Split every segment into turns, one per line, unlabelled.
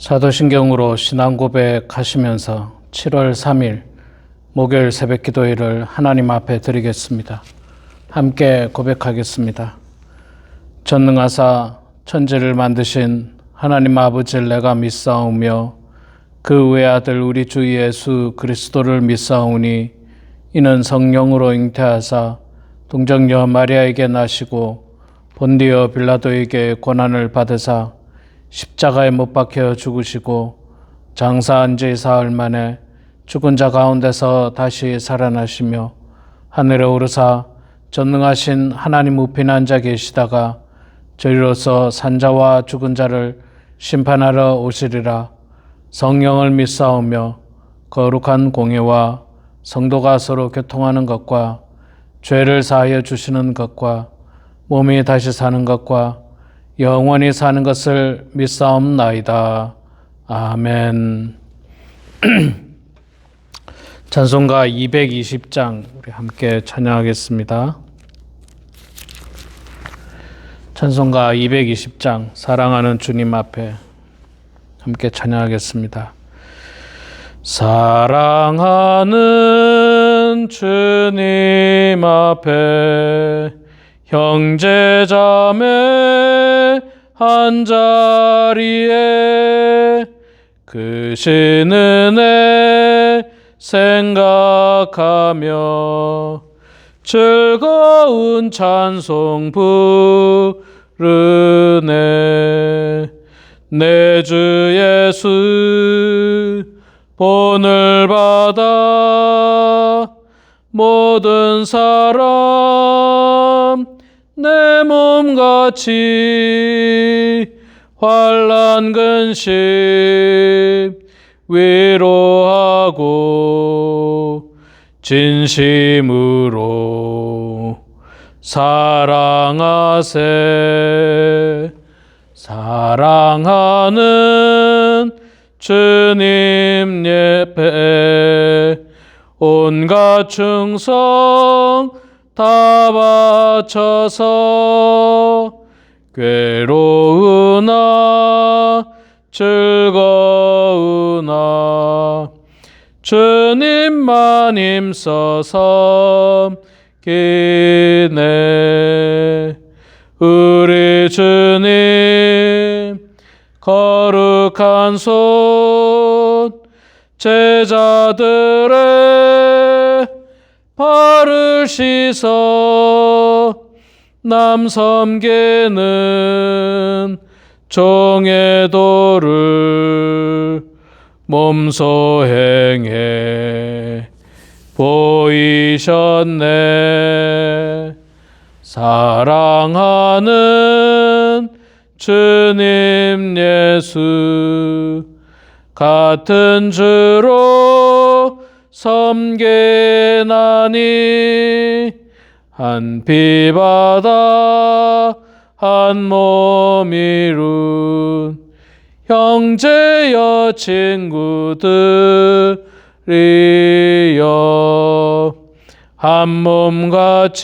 사도신경으로 신앙 고백하시면서 7월 3일 목요일 새벽 기도회를 하나님 앞에 드리겠습니다. 함께 고백하겠습니다. 전능하사 천지를 만드신 하나님 아버지를 내가 믿사오며 그 외아들 우리 주 예수 그리스도를 믿사오니 이는 성령으로 잉태하사 동정녀 마리아에게 나시고 본디오 빌라도에게 고난을 받으사 십자가에 못 박혀 죽으시고 장사한 지 사흘 만에 죽은 자 가운데서 다시 살아나시며 하늘에 오르사 전능하신 하나님 우편 앉아 계시다가 저희로서 산자와 죽은 자를 심판하러 오시리라. 성령을 믿사오며 거룩한 공예와 성도가 서로 교통하는 것과 죄를 사하여 주시는 것과 몸이 다시 사는 것과 영원히 사는 것을 믿사옵나이다. 아멘. 찬송가 220장 우리 함께 찬양하겠습니다. 찬송가 220장 사랑하는 주님 앞에 함께 찬양하겠습니다. 사랑하는 주님 앞에 형제자매 한자리에 그 신은혜 생각하며 즐거운 찬송 부르네. 내 주 예수 본을 받아 모든 사람 내 몸같이 환난 근심 위로하고 진심으로 사랑하세. 사랑하는 주님 예배 온갖 충성 다 바쳐서 괴로우나 즐거우나 주님만 힘써 섬기네. 우리 주님 거룩한 손 제자들의 발을 씻어 남 섬기는 종의 도를 몸소 행해 보이셨네. 사랑하는 주님 예수 같은 주로 섬기나니 한 피 받아 한 몸 이룬 형제여 친구들이여 한 몸같이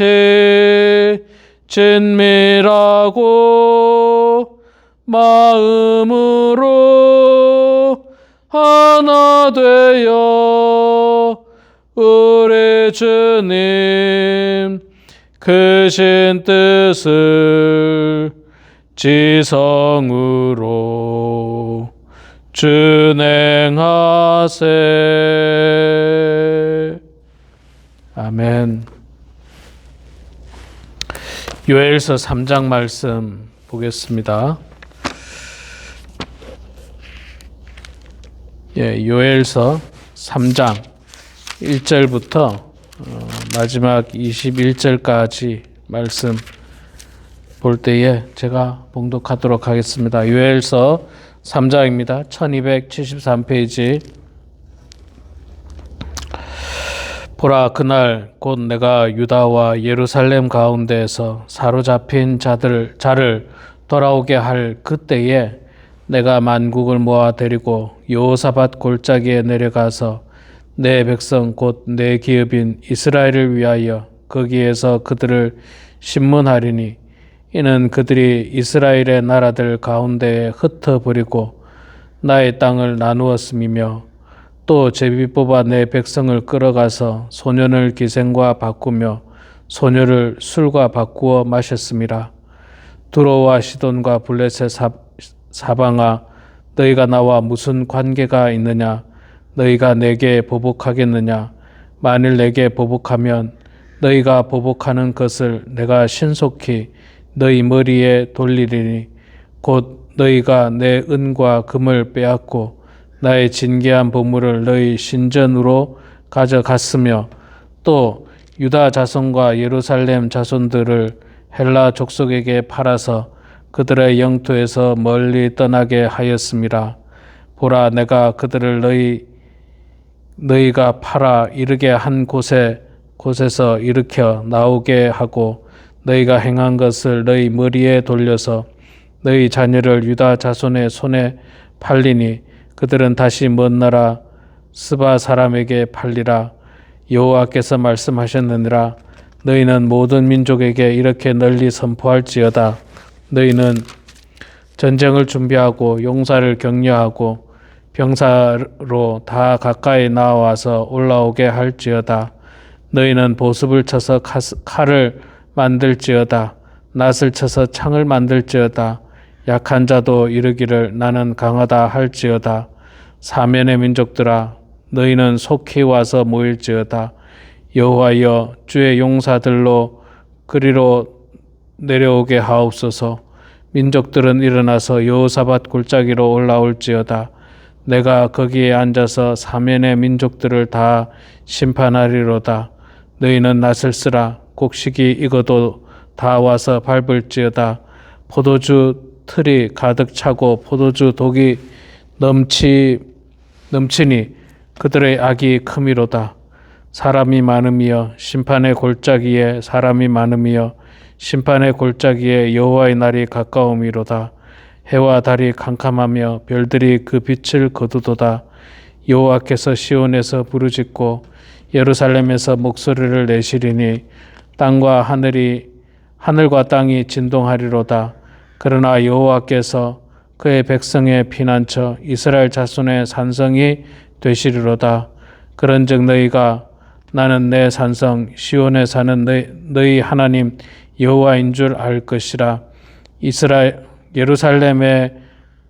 친밀하고 마음으로 하나 되어 우리 주님 크신 뜻을 지성으로 준행하세. 아멘. 요엘서 3장 말씀 보겠습니다. 요엘서 3장 1절부터 마지막 21절까지 말씀 볼 때에 제가 봉독하도록 하겠습니다. 요엘서 3장입니다. 1273페이지. 보라, 그날 곧 내가 유다와 예루살렘 가운데에서 사로잡힌 자를 돌아오게 할 그때에 내가 만국을 모아 데리고 여호사밧 골짜기에 내려가서 내 백성 곧 내 기업인 이스라엘을 위하여 거기에서 그들을 신문하리니 이는 그들이 이스라엘의 나라들 가운데에 흩어버리고 나의 땅을 나누었음이며 또 제비 뽑아 내 백성을 끌어가서 소년을 기생과 바꾸며 소녀를 술과 바꾸어 마셨음이라. 두로와 시돈과 블레셋 사방아, 너희가 나와 무슨 관계가 있느냐? 너희가 내게 보복하겠느냐? 만일 내게 보복하면 너희가 보복하는 것을 내가 신속히 너희 머리에 돌리리니 곧 너희가 내 은과 금을 빼앗고 나의 진귀한 보물을 너희 신전으로 가져갔으며 또 유다 자손과 예루살렘 자손들을 헬라 족속에게 팔아서 그들의 영토에서 멀리 떠나게 하였음이라. 보라, 내가 그들을 너희가 팔아 이르게 한 곳에서 일으켜 나오게 하고 너희가 행한 것을 너희 머리에 돌려서 너희 자녀를 유다 자손의 손에 팔리니 그들은 다시 먼 나라 스바 사람에게 팔리라. 여호와께서 말씀하셨느니라. 너희는 모든 민족에게 이렇게 널리 선포할지어다. 너희는 전쟁을 준비하고 용사를 격려하고 병사로 다 가까이 나와서 올라오게 할지어다. 너희는 보습을 쳐서 칼을 만들지어다. 낫을 쳐서 창을 만들지어다. 약한 자도 이르기를 나는 강하다 할지어다. 사면의 민족들아, 너희는 속히 와서 모일지어다. 여호와여, 주의 용사들로 그리로 내려오게 하옵소서. 민족들은 일어나서 여호사밧 골짜기로 올라올지어다. 내가 거기에 앉아서 사면의 민족들을 다 심판하리로다. 너희는 낫을 쓰라. 곡식이 익어도 다 와서 밟을지어다. 포도주 틀이 가득 차고 포도주 독이 넘치니 그들의 악이 크미로다. 사람이 많음이여 심판의 골짜기에 사람이 많음이여 심판의 골짜기에 여호와의 날이 가까움이로다. 해와 달이 캄캄하며 별들이 그 빛을 거두도다. 여호와께서 시온에서 부르짖고 예루살렘에서 목소리를 내시리니 하늘과 땅이 진동하리로다. 그러나 여호와께서 그의 백성의 피난처 이스라엘 자손의 산성이 되시리로다. 그런즉 너희가 나는 내 산성 시온에 사는 너희 하나님 여호와인 줄 알 것이라.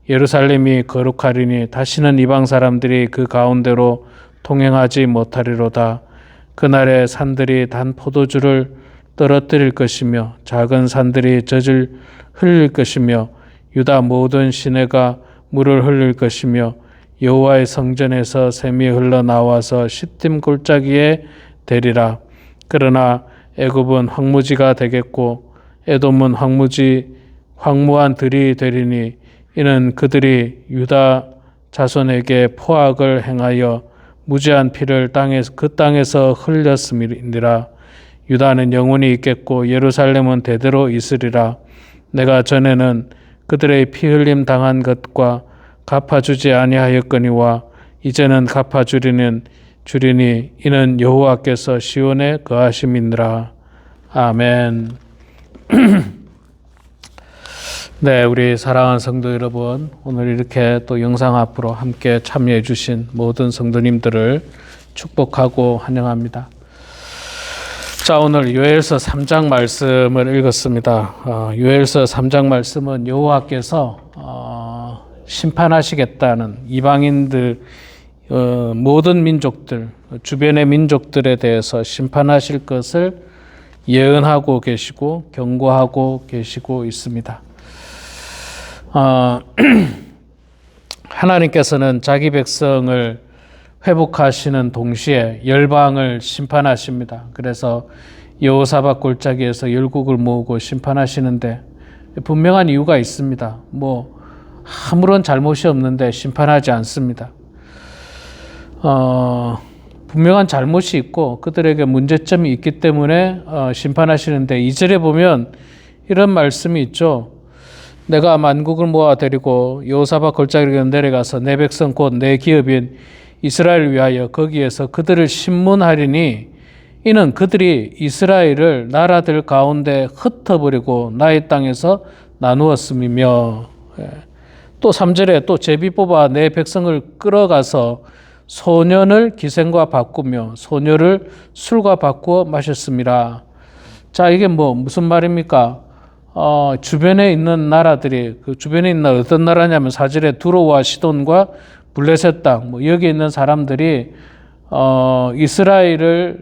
예루살렘이 거룩하리니 다시는 이방 사람들이 그 가운데로 통행하지 못하리로다. 그날에 산들이 단 포도주를 떨어뜨릴 것이며 작은 산들이 젖을 흘릴 것이며 유다 모든 시내가 물을 흘릴 것이며 여호와의 성전에서 샘이 흘러나와서 시딤 골짜기에 되리라. 그러나 애굽은 황무지가 되겠고 에돔은 황무한 들이 되리니 이는 그들이 유다 자손에게 포악을 행하여 무지한 피를 그 땅에서 흘렸음이니라. 유다는 영원히 있겠고 예루살렘은 대대로 있으리라. 내가 전에는 그들의 피 흘림 당한 것과 갚아주지 아니하였거니와 이제는 갚아주리니 이는 여호와께서 시온에 거하심이니라. 아멘. 네, 우리 사랑하는 성도 여러분, 오늘 이렇게 또 영상 앞으로 함께 참여해 주신 모든 성도님들을 축복하고 환영합니다. 자, 오늘 요엘서 3장 말씀을 읽었습니다. 요엘서 3장 말씀은 여호와께서 심판하시겠다는 이방인들, 모든 민족들, 주변의 민족들에 대해서 심판하실 것을 예언하고 계시고 경고하고 계시고 있습니다. 하나님께서는 자기 백성을 회복하시는 동시에 열방을 심판하십니다. 그래서 여호사밧 골짜기에서 열국을 모으고 심판하시는데 분명한 이유가 있습니다. 아무런 잘못이 없는데 심판하지 않습니다. 분명한 잘못이 있고 그들에게 문제점이 있기 때문에 심판하시는데 2절에 보면 이런 말씀이 있죠. 내가 만국을 모아 데리고 여호사밧 골짜기로 내려가서 내 백성 곧 내 기업인 이스라엘을 위하여 거기에서 그들을 신문하리니 이는 그들이 이스라엘을 나라들 가운데 흩어버리고 나의 땅에서 나누었음이며 또 3절에 또 제비 뽑아 내 백성을 끌어가서 소년을 기생과 바꾸며 소녀를 술과 바꾸어 마셨습니다. 자, 이게 무슨 말입니까? 주변에 있는 나라들이, 그 주변에 있는 나라, 어떤 나라냐면 4절에 두로와 시돈과 블레셋 땅, 여기 있는 사람들이 이스라엘의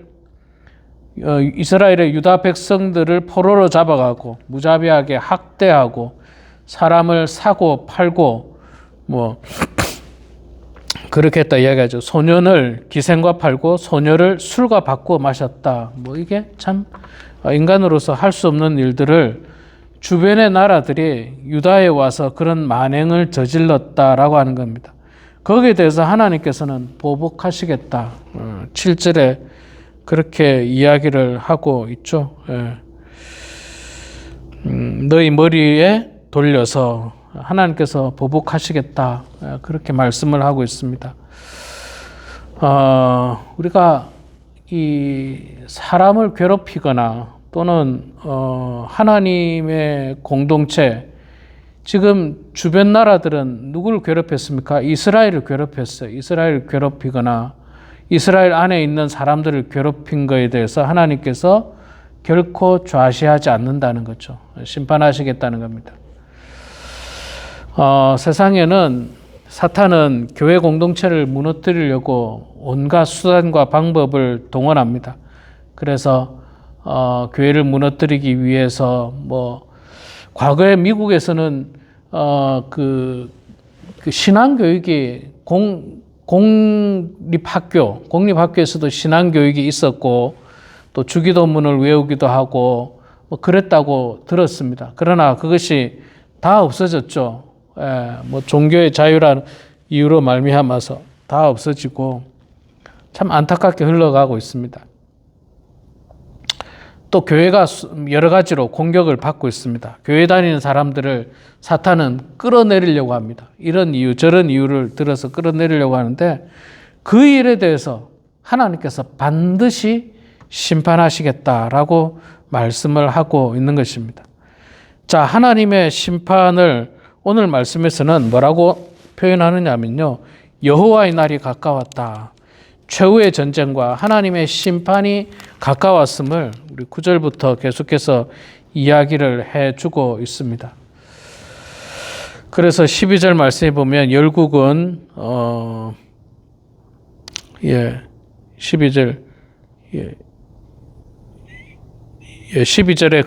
유다 백성들을 포로로 잡아가고 무자비하게 학대하고 사람을 사고 팔고 그렇게 했다 이야기하죠. 소년을 기생과 팔고 소녀를 술과 바꾸어 마셨다. 이게 참 인간으로서 할 수 없는 일들을 주변의 나라들이 유다에 와서 그런 만행을 저질렀다라고 하는 겁니다. 거기에 대해서 하나님께서는 보복하시겠다. 7절에 그렇게 이야기를 하고 있죠. 너희 머리에 돌려서 하나님께서 보복하시겠다. 그렇게 말씀을 하고 있습니다. 우리가 이 사람을 괴롭히거나 또는 하나님의 공동체, 지금 주변 나라들은 누구를 괴롭혔습니까? 이스라엘을 괴롭혔어요. 이스라엘을 괴롭히거나 이스라엘 안에 있는 사람들을 괴롭힌 것에 대해서 하나님께서 결코 좌시하지 않는다는 거죠. 심판하시겠다는 겁니다. 세상에는 사탄은 교회 공동체를 무너뜨리려고 온갖 수단과 방법을 동원합니다. 그래서 교회를 무너뜨리기 위해서 과거에 미국에서는 그 신앙교육이 공립학교에서도 신앙교육이 있었고 또 주기도문을 외우기도 하고 그랬다고 들었습니다. 그러나 그것이 다 없어졌죠. 종교의 자유라는 이유로 말미암아서 다 없어지고 참 안타깝게 흘러가고 있습니다. 또 교회가 여러 가지로 공격을 받고 있습니다. 교회 다니는 사람들을 사탄은 끌어내리려고 합니다. 이런 이유 저런 이유를 들어서 끌어내리려고 하는데 그 일에 대해서 하나님께서 반드시 심판하시겠다라고 말씀을 하고 있는 것입니다. 자, 하나님의 심판을 오늘 말씀에서는 뭐라고 표현하느냐면요, 여호와의 날이 가까웠다. 최후의 전쟁과 하나님의 심판이 가까웠음을 우리 9절부터 계속해서 이야기를 해주고 있습니다. 그래서 12절 말씀에 보면 열국은 12절에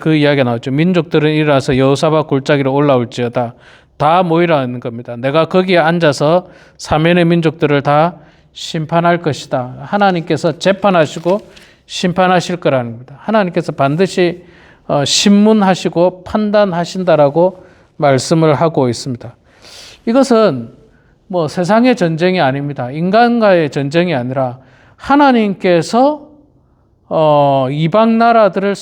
그 이야기가 나왔죠. 민족들은 일어나서 여호사밧 골짜기로 올라올지어다. 다 모이라는 겁니다. 내가 거기에 앉아서 사면의 민족들을 다 심판할 것이다. 하나님께서 재판하시고 심판하실 거라는 겁니다. 하나님께서 반드시 심문하시고 판단하신다라고 말씀을 하고 있습니다. 이것은 세상의 전쟁이 아닙니다. 인간과의 전쟁이 아니라 하나님께서 이방 나라들을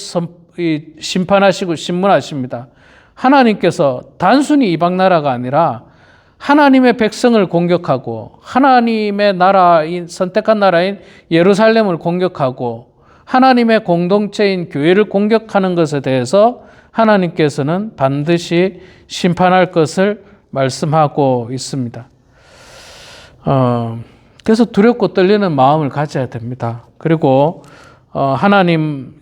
심판하시고 심문하십니다. 하나님께서 단순히 이방 나라가 아니라 하나님의 백성을 공격하고 하나님의 나라인 선택한 나라인 예루살렘을 공격하고 하나님의 공동체인 교회를 공격하는 것에 대해서 하나님께서는 반드시 심판할 것을 말씀하고 있습니다. 그래서 두렵고 떨리는 마음을 가져야 됩니다. 그리고 하나님은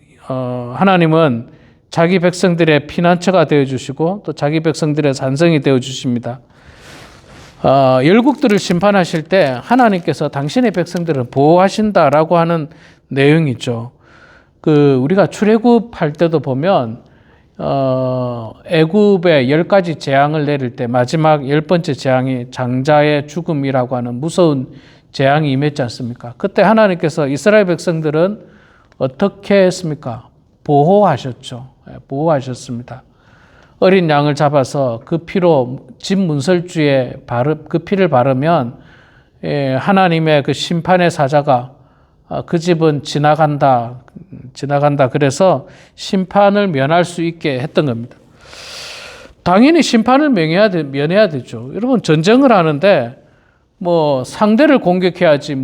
자기 백성들의 피난처가 되어주시고 또 자기 백성들의 산성이 되어주십니다. 열국들을 심판하실 때 하나님께서 당신의 백성들을 보호하신다라고 하는 내용이죠. 우리가 출애굽할 때도 보면 애굽에 10가지 재앙을 내릴 때 마지막 10번째 재앙이 장자의 죽음이라고 하는 무서운 재앙이 임했지 않습니까? 그때 하나님께서 이스라엘 백성들은 어떻게 했습니까? 보호하셨죠. 보호하셨습니다. 어린 양을 잡아서 그 피로 집 문설주에 그 피를 바르면 하나님의 그 심판의 사자가 그 집은 지나간다. 그래서 심판을 면할 수 있게 했던 겁니다. 당연히 심판을 면해야 되죠. 여러분, 전쟁을 하는데 상대를 공격해야지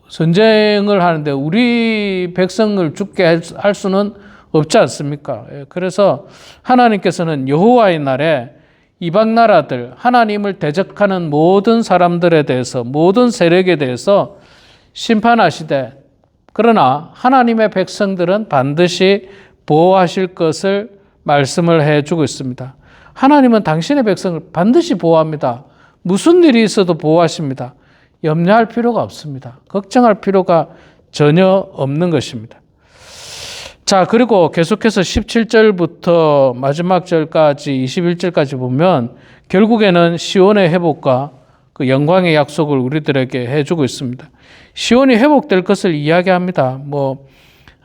전쟁을 하는데 우리 백성을 죽게 할 수는 없지 않습니까? 그래서 하나님께서는 여호와의 날에 이방 나라들, 하나님을 대적하는 모든 사람들에 대해서, 모든 세력에 대해서 심판하시되, 그러나 하나님의 백성들은 반드시 보호하실 것을 말씀을 해주고 있습니다. 하나님은 당신의 백성을 반드시 보호합니다. 무슨 일이 있어도 보호하십니다. 염려할 필요가 없습니다. 걱정할 필요가 전혀 없는 것입니다. 자, 그리고 계속해서 17절부터 마지막 절까지 21절까지 보면 결국에는 시온의 회복과 그 영광의 약속을 우리들에게 해주고 있습니다. 시온이 회복될 것을 이야기합니다.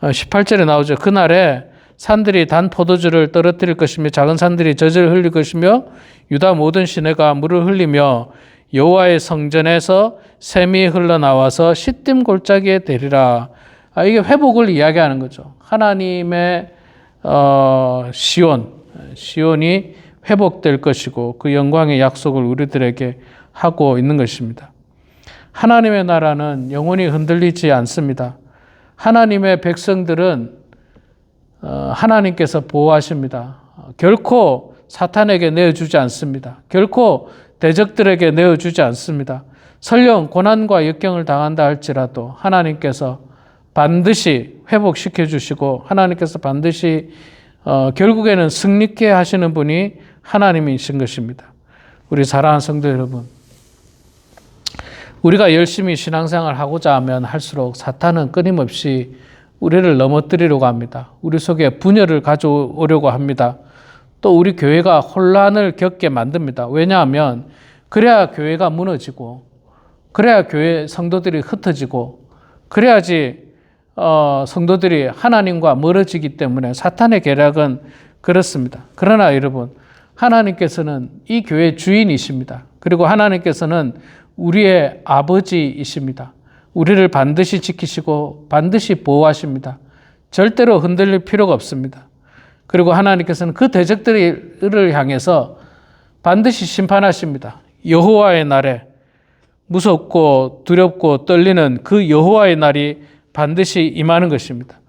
18절에 나오죠. 그날에 산들이 단 포도주를 떨어뜨릴 것이며 작은 산들이 젖을 흘릴 것이며 유다 모든 시내가 물을 흘리며 여호와의 성전에서 샘이 흘러나와서 시딤 골짜기에 되리라. 이게 회복을 이야기하는 거죠. 하나님의 시온이 회복될 것이고 그 영광의 약속을 우리들에게 하고 있는 것입니다. 하나님의 나라는 영원히 흔들리지 않습니다. 하나님의 백성들은 하나님께서 보호하십니다. 결코 사탄에게 내어주지 않습니다. 결코 대적들에게 내어주지 않습니다. 설령 고난과 역경을 당한다 할지라도 하나님께서 반드시 회복시켜 주시고 하나님께서 반드시 결국에는 승리케 하시는 분이 하나님이신 것입니다. 우리 사랑하는 성도 여러분, 우리가 열심히 신앙생활을 하고자 하면 할수록 사탄은 끊임없이 우리를 넘어뜨리려고 합니다. 우리 속에 분열을 가져오려고 합니다. 또 우리 교회가 혼란을 겪게 만듭니다. 왜냐하면 그래야 교회가 무너지고 그래야 교회 성도들이 흩어지고 그래야지 성도들이 하나님과 멀어지기 때문에 사탄의 계략은 그렇습니다. 그러나 여러분, 하나님께서는 이 교회의 주인이십니다. 그리고 하나님께서는 우리의 아버지이십니다. 우리를 반드시 지키시고 반드시 보호하십니다. 절대로 흔들릴 필요가 없습니다. 그리고 하나님께서는 그 대적들을 향해서 반드시 심판하십니다. 여호와의 날에 무섭고 두렵고 떨리는 그 여호와의 날이 반드시 임하는 것입니다.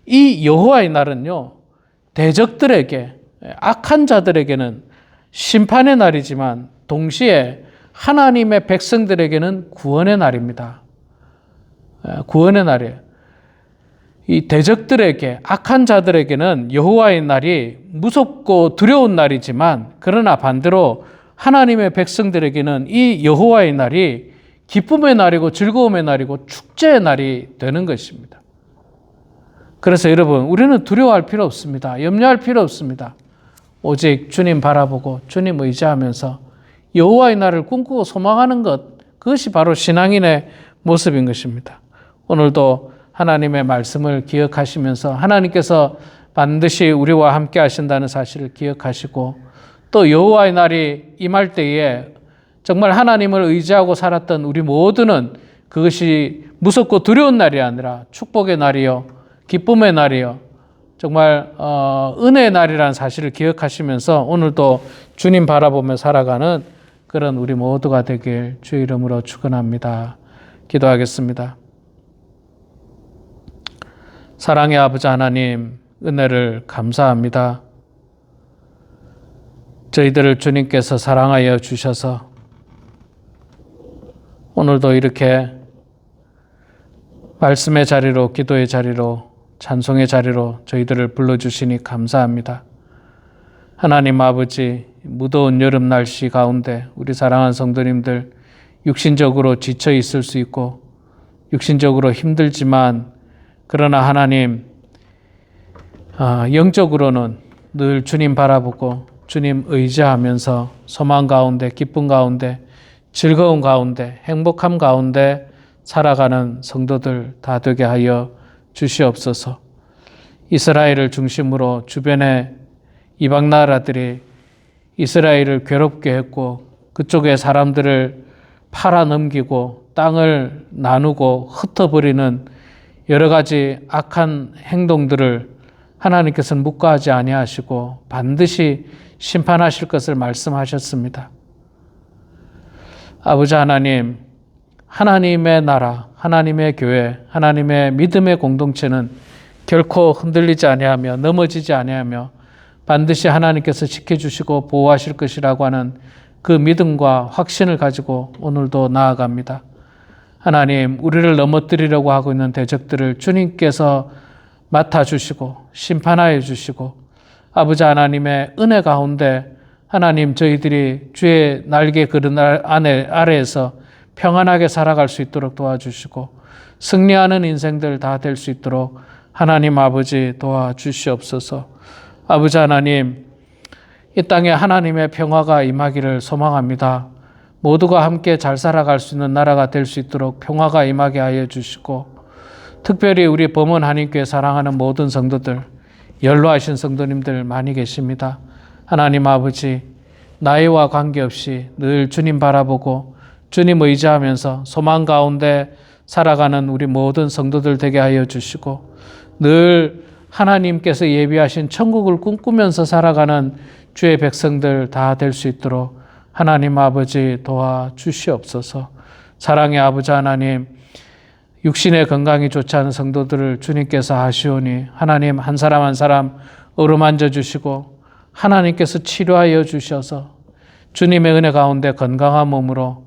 이 여호와의 날은요, 대적들에게, 악한 자들에게는 심판의 날이지만 동시에 하나님의 백성들에게는 구원의 날입니다. 구원의 날이에요. 이 대적들에게, 악한 자들에게는 여호와의 날이 무섭고 두려운 날이지만 그러나 반대로 하나님의 백성들에게는 이 여호와의 날이 기쁨의 날이고 즐거움의 날이고 축제의 날이 되는 것입니다. 그래서 여러분, 우리는 두려워할 필요 없습니다. 염려할 필요 없습니다. 오직 주님 바라보고 주님 의지하면서 여호와의 날을 꿈꾸고 소망하는 것, 그것이 바로 신앙인의 모습인 것입니다. 오늘도 하나님의 말씀을 기억하시면서 하나님께서 반드시 우리와 함께 하신다는 사실을 기억하시고 또 여호와의 날이 임할 때에 정말 하나님을 의지하고 살았던 우리 모두는 그것이 무섭고 두려운 날이 아니라 축복의 날이요, 기쁨의 날이요, 정말 은혜의 날이라는 사실을 기억하시면서 오늘도 주님 바라보며 살아가는 그런 우리 모두가 되길 주의 이름으로 축원합니다. 기도하겠습니다. 사랑의 아버지 하나님, 은혜를 감사합니다. 저희들을 주님께서 사랑하여 주셔서 오늘도 이렇게 말씀의 자리로, 기도의 자리로, 찬송의 자리로 저희들을 불러주시니 감사합니다. 하나님 아버지, 무더운 여름 날씨 가운데 우리 사랑하는 성도님들 육신적으로 지쳐 있을 수 있고 육신적으로 힘들지만 그러나 하나님, 영적으로는 늘 주님 바라보고 주님 의지하면서 소망 가운데, 기쁨 가운데, 즐거움 가운데, 행복함 가운데 살아가는 성도들 다 되게 하여 주시옵소서. 이스라엘을 중심으로 주변의 이방 나라들이 이스라엘을 괴롭게 했고 그쪽의 사람들을 팔아넘기고 땅을 나누고 흩어버리는 여러 가지 악한 행동들을 하나님께서는 묵과하지 아니하시고 반드시 심판하실 것을 말씀하셨습니다. 아버지 하나님, 하나님의 나라, 하나님의 교회, 하나님의 믿음의 공동체는 결코 흔들리지 아니하며 넘어지지 아니하며 반드시 하나님께서 지켜주시고 보호하실 것이라고 하는 그 믿음과 확신을 가지고 오늘도 나아갑니다. 하나님, 우리를 넘어뜨리려고 하고 있는 대적들을 주님께서 맡아주시고 심판하여 주시고 아버지 하나님의 은혜 가운데 하나님 저희들이 주의 날개 그릇 아래에서 평안하게 살아갈 수 있도록 도와주시고 승리하는 인생들 다 될 수 있도록 하나님 아버지 도와주시옵소서. 아버지 하나님, 이 땅에 하나님의 평화가 임하기를 소망합니다. 모두가 함께 잘 살아갈 수 있는 나라가 될 수 있도록 평화가 임하게 하여 주시고 특별히 우리 범원 한인교회 사랑하는 모든 성도들, 연로하신 성도님들 많이 계십니다. 하나님 아버지, 나이와 관계없이 늘 주님 바라보고 주님 의지하면서 소망 가운데 살아가는 우리 모든 성도들 되게 하여 주시고 늘 하나님께서 예비하신 천국을 꿈꾸면서 살아가는 주의 백성들 다 될 수 있도록 하나님 아버지 도와주시옵소서. 사랑의 아버지 하나님, 육신의 건강이 좋지 않은 성도들을 주님께서 아시오니 하나님 한 사람 한 사람 어루만져 주시고 하나님께서 치료하여 주셔서 주님의 은혜 가운데 건강한 몸으로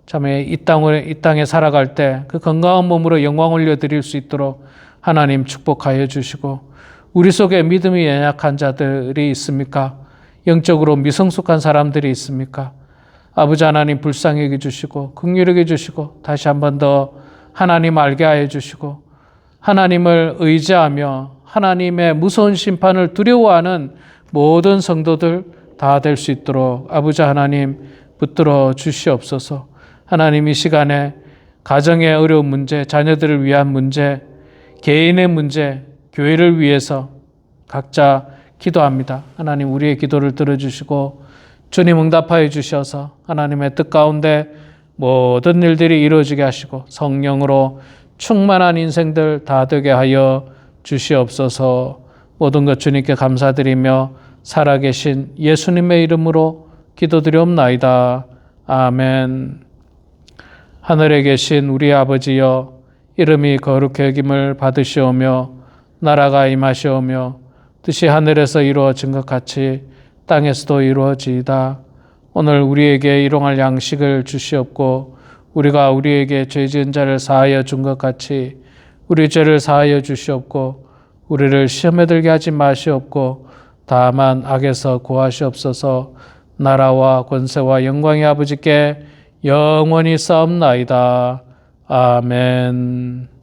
참 이 땅에 살아갈 때 그 건강한 몸으로 영광 올려드릴 수 있도록 하나님 축복하여 주시고 우리 속에 믿음이 연약한 자들이 있습니까? 영적으로 미성숙한 사람들이 있습니까? 아버지 하나님 불쌍히 여겨주시고 긍휼히 여겨주시고 다시 한 번 더 하나님 알게 하여 주시고 하나님을 의지하며 하나님의 무서운 심판을 두려워하는 모든 성도들 다 될 수 있도록 아버지 하나님 붙들어 주시옵소서. 하나님 이 시간에 가정의 어려운 문제, 자녀들을 위한 문제, 개인의 문제, 교회를 위해서 각자 기도합니다. 하나님 우리의 기도를 들어주시고 주님 응답하여 주셔서 하나님의 뜻 가운데 모든 일들이 이루어지게 하시고 성령으로 충만한 인생들 다 되게 하여 주시옵소서. 모든 것 주님께 감사드리며 살아계신 예수님의 이름으로 기도드리옵나이다. 아멘. 하늘에 계신 우리 아버지여, 이름이 거룩히 여김을 받으시오며 나라가 임하시오며 뜻이 하늘에서 이루어진 것 같이 땅에서도 이루어지이다. 오늘 우리에게 일용할 양식을 주시옵고 우리가 우리에게 죄 지은 자를 사하여 준 것 같이 우리 죄를 사하여 주시옵고 우리를 시험에 들게 하지 마시옵고 다만 악에서 구하시옵소서. 나라와 권세와 영광이 아버지께 영원히 싸움나이다. 아멘.